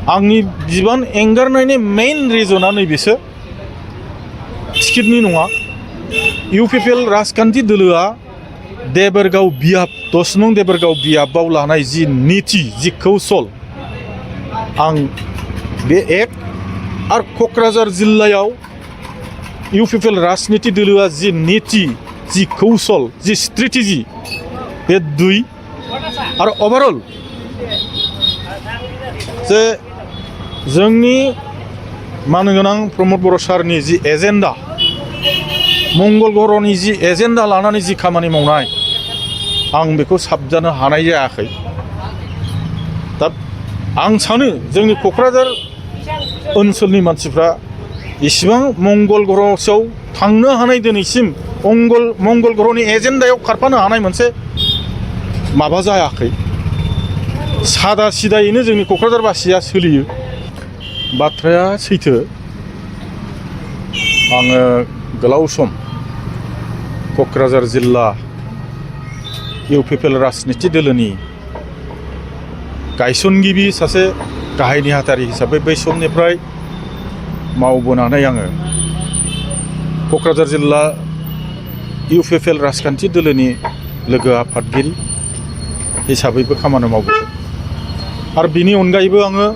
आंनि बिबान एंगारनायनि मेइन रिजना नैबेसो टिकेटनि नङा। इउपिपिएल राजखान्थि दोलोआ देबरगाव बियाब 10 नं देबरगाव बियाबाव लानाय जि नीति जि कौशल आं बे एक आरो क'क्राझार जिल्लायाव इउपिपिएल राजनीति दोलोआ जि नीति जि कौशल जि स्ट्रेटेजि बे 2 आरो ओभारअल जे जोंनि मानगोनां प्रमद बर' सारनि जि एजेन्डा मंगल ग्रहनि जि एजेन्डा लानानै जि खामानि मावनाय आं बेखौ साबजानो हानाय जायाखै। दा आं सानो जोंनि क'क्राझार ओनसोलनि मानसिफ्रा इसिबां मंगल ग्रहआव थांनो हानाय दिनैसिम मंगल ग्रहनि एजेन्डायाव खारफानो हानाय मोनसे माबा जायाखै। सादा सिदायैनो जोंनि क'क्राझारबासिया सोलियो। बाथ्राया सैथो। आङो गोलाव सम क'क्राझार जिल्ला इउपिपिएल राजनीति दोलोनि गायसनगिरि सासे गाहाय नेहाथारि हिसाबै बै समनिफ्राय मावबोनानै आङो क'क्राझार जिल्ला इउपिपिएल राजखान्थि दोलोनि लोगो आफादगिरि हिसाबैबो खामानि मावबोदों। आरो बिनि अनगायैबो आङो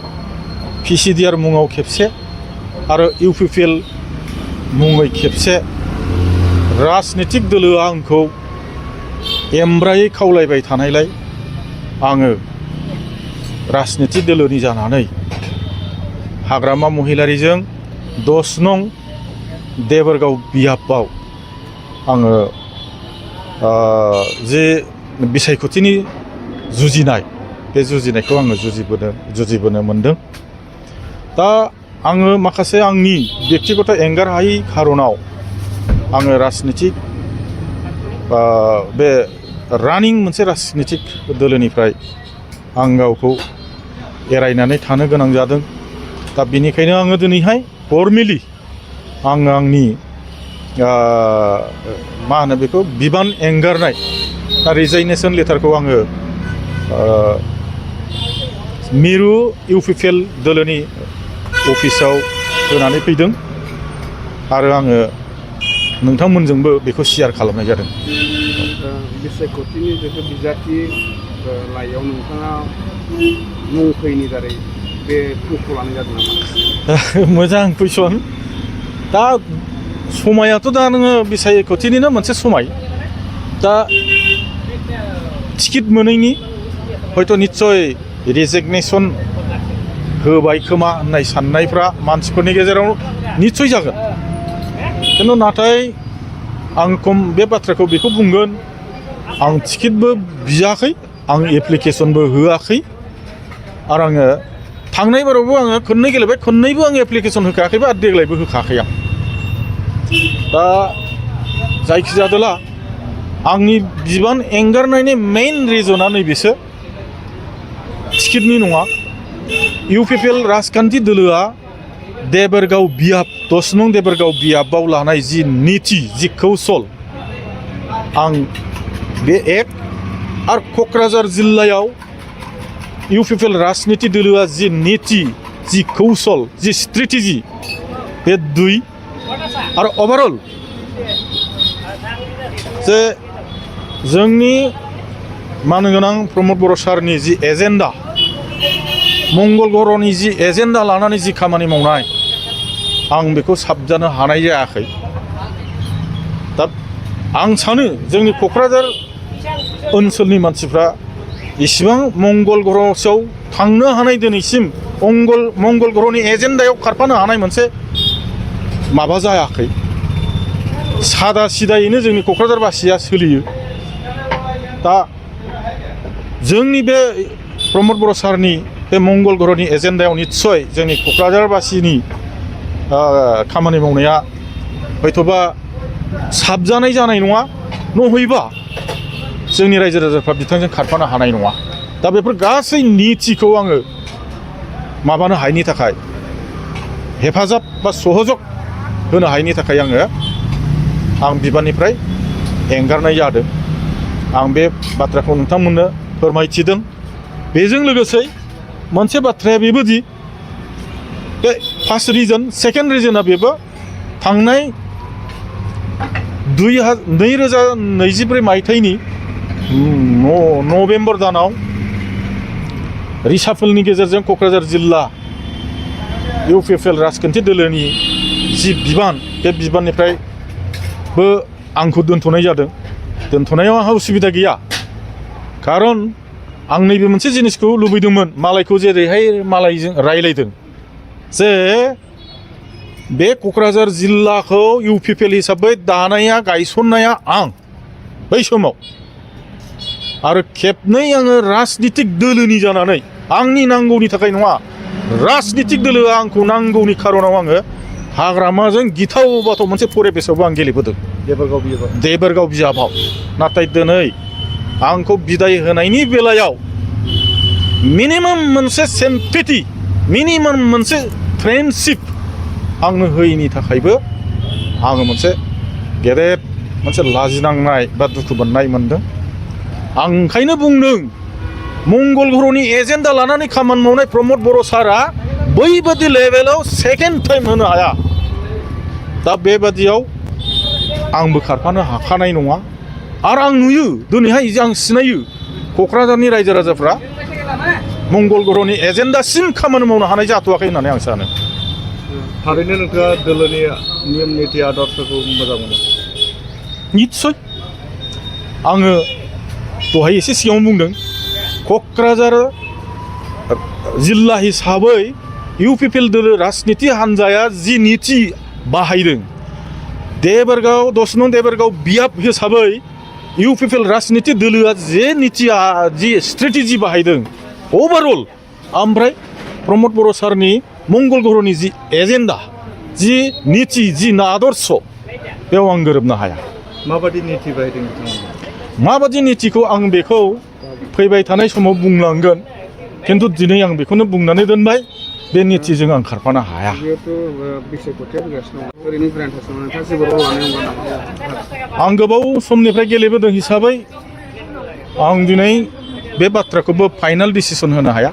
पिसिडिआर मुङाव खेबसे आरो इउपिपिएल मुङै खेबसे राजनीतिक दोलोआ आंखौ एमब्रायै खावलायबाय थानायलाय आङो राजनीति दोलोनि जानानै हाग्रामा महिलारिजों 10 नं देबरगाव बियाबाव आङो जे बिसायख'थिनि जुजिनाय बे जुजिनायखौ आङो जुजिबोनो मोनदों। दा आङो माखासे आंनि बेक्तिगत एंगारहायै खारनाव आङो राजनीतिक बे रानिं मोनसे राजनीतिक दोलोनिफ्राय आं गावखौ एरायनानै थानो गोनां जादों। दा बेनिखायनो आङो दिनैहाय फर्मेलि आङो आंनि मा होनो बेखौ बिबान एंगारनाय रिजाइनेसन लेटारखौ आङो मिरु इउपिपिएल दोलोनि अफिसाव होनानै फैदों आरो आङो नोंथांमोनजोंबो बेखौ शेयार खालामनाय जादों। बिसायख'थिनि जितु बिजाथि लाइयाव नोंथाङा मुं फैनि दारै बे थुंखौ लानाय जादों नामा? मोजां कुइसन। दा समायाथ' दा नोङो बिसायख'थिनिनो मोनसे समाय। दा टिकेट मोनैनि हयथ' निस्सय रिजिगनेसन होबाय खोमा होननाय साननायफ्रा मानसिफोरनि गेजेराव निस्सय जागोन। खिन्थु नाथाय आं बे बाथ्राखौ बेखौ बुंगोन, आं टिकेटबो बियाखै, आं एप्लिकेसनबो होआखै आरो आङो थांनाय बारावबो आङो खननै गेलेबाय, खननैबो आं एप्लिकेसन होखायाखैबा आरो देग्लायबो होखायाखै आं। दा जायखिजादोला आंनि बिबान एंगारनायनि मेइन रिजना नैबेसो टिकेटनि नङा। इउपिपिएल राजखान्थि दोलोआ देबरगाव बियाब 10 नं देबरगाव बियाबाव लानाय जि नीति जि कौशल आं बे एक आरो क'क्राझार जिल्लायाव इउपिपिएल राजनीति दोलोआ जि नीति जि कौशल जि स्ट्रेटेजि बे 2 आरो ओभारअल जे जोंनि मानगोनां प्रमद बर' सारनि जि एजेन्डा मंगल ग्रहनि जि एजेन्डा लानानै जि खामानि मावनाय आं बेखौ साबजानो हानाय जायाखै। दा आं सानो जोंनि क'क्राझार ओनसोलनि मानसिफ्रा इसिबां मंगल ग्रहआव थांनो हानाय दिनैसिम मंगल ग्रहनि एजेन्डायाव खारफानो हानाय मोनसे माबा जायाखै। सादा सिदायैनो जोंनि क'क्राझारबासिया सोलियो। दा जोंनि बे प्रमद बर' सारनि बे मंगल ग्रहनि एजेन्डायाव निस्सय जोंनि क'क्राझारबासिनि खामानि मावनाया हयथ'बा साबजानाय जानाय नङा, नहयबा जोंनि रायजो राजाफ्रा बिथांजों खारफानो हानाय नङा। दा बेफोर गासै नीतिखौ आङो माबानो हायैनि थाखाय हेफाजाब बा सहयोग होनो हायैनि थाखाय आं बिबाननिफ्राय एंगारनाय जादों। आं बे बाथ्राखौ नोंथांमोननो फोरमायथिदों। बेजों लोगोसे मोनसे बाथ्राया बेबोदि बे फार्स्ट रिजन सेकेन्ड रिजना बेबो थांनाय 2024 मायथाइनि नभेम्बर दानाव रिसाफलनि गेजेरजों क'क्राझार जिल्ला इउपिपिएल राजखान्थि दोलोनि जि बिबान बे बिबाननिफ्रायबो आंखौ दोनथ'नाय जादों दोनथ'नायाव आंहा उसुबिदा गैया खारन आं नैबे मोनसे जिनिसखौ लुबैदोंमोन मालायखौ जेरैहाय मालायजों रायलायदों जे बे क'क्राझार जिल्लाखौ इउपिपिएल हिसाबै दानाया गायसननाया आं बै समाव आरो खेबनै आङो राजनितिक दोलोनि जानानै आंनि नांगौनि थाखाय नङा राजनितिक दोलोआ आंखौ नांगौनि खारनाव आङो हाग्रामाजों गिथाव बाथाव मोनसे परिबेसावबो आं गेलेबोदों देबोरगाव बिजाबाव नाथाय दिनै आंखौ बिदाय होनायनि बेलायाव मिनिमाम मोनसे सिम्पेथि मिनिमाम मोनसे फ्रेन्डशिप आंनो होयैनि थाखायबो आङो मोनसे गेदेर मोनसे लाजिनांनाय बा दुखु मोननाय मोनदों आं ओंखायनो बुंदों मंगल ग्रहनि एजेन्डा लानानै खामानि मावनाय प्रमद बर' सारा बैबादि लेभेलाव सेकेन्ड टाइम होनो हाया दा बेबादियाव आंबो खारफानो हाखानाय नङा आरो आं नुयो दिनैहाय आं सिनायो क'क्राझारनि रायजो राजाफ्रा मंगल ग्रहनि एजेन्डासिम खामानि मावनो हानाय जाथ'वाखै होननानै आं सानो थारैनो नोंथाङा दोलोनि नियम निति आदर्शखौ मोजां मोनो निस्सय आङो दहाय एसे सिगाङाव बुंदों क'क्राझार जिल्ला हिसाबै इउपिपिएल दोलो राजनिति हान्जाया जि निति बाहायदों देबोरगाव 10 नं देबोरगाव बियाब हिसाबै इउपिपिएल राजनिति दोलोआ जे नितिया जि स्ट्रेटेजि बाहायदों ओभारअल ओमफ्राय प्रमद बर' सारनि मंगल ग्रहनि जि एजेन्डा जि निति जि आदर्श बेयाव आं गोरोबनो हाया माबादि निति बाहायदों बिथांमोना माबादि नितिखौ आं बेखौ फैबाय थानाय समाव बुंलांगोन खिन्थु दिनै आं बेखौनो बुंनानै दोनबाय बे नितिजों आं खारफानो हाया आं गोबाव समनिफ्राय गेलेबोदों हिसाबै आं दिनै बे बाथ्राखौबो फाइनाल डिसिसन होनो हाया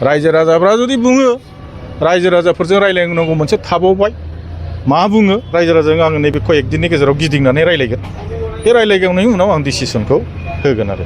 रायजो राजाफ्रा जुदि बुङो रायजो राजाफोरजों रायलायनांगौ मोनसे थाबावबाय मा बुङो रायजो राजाजों आङो नैबे कयेक दिननि गेजेराव गिदिंनानै रायलायगोन बे रायलायखांनायनि उनाव आं डिसिसनखौ होगोन आरो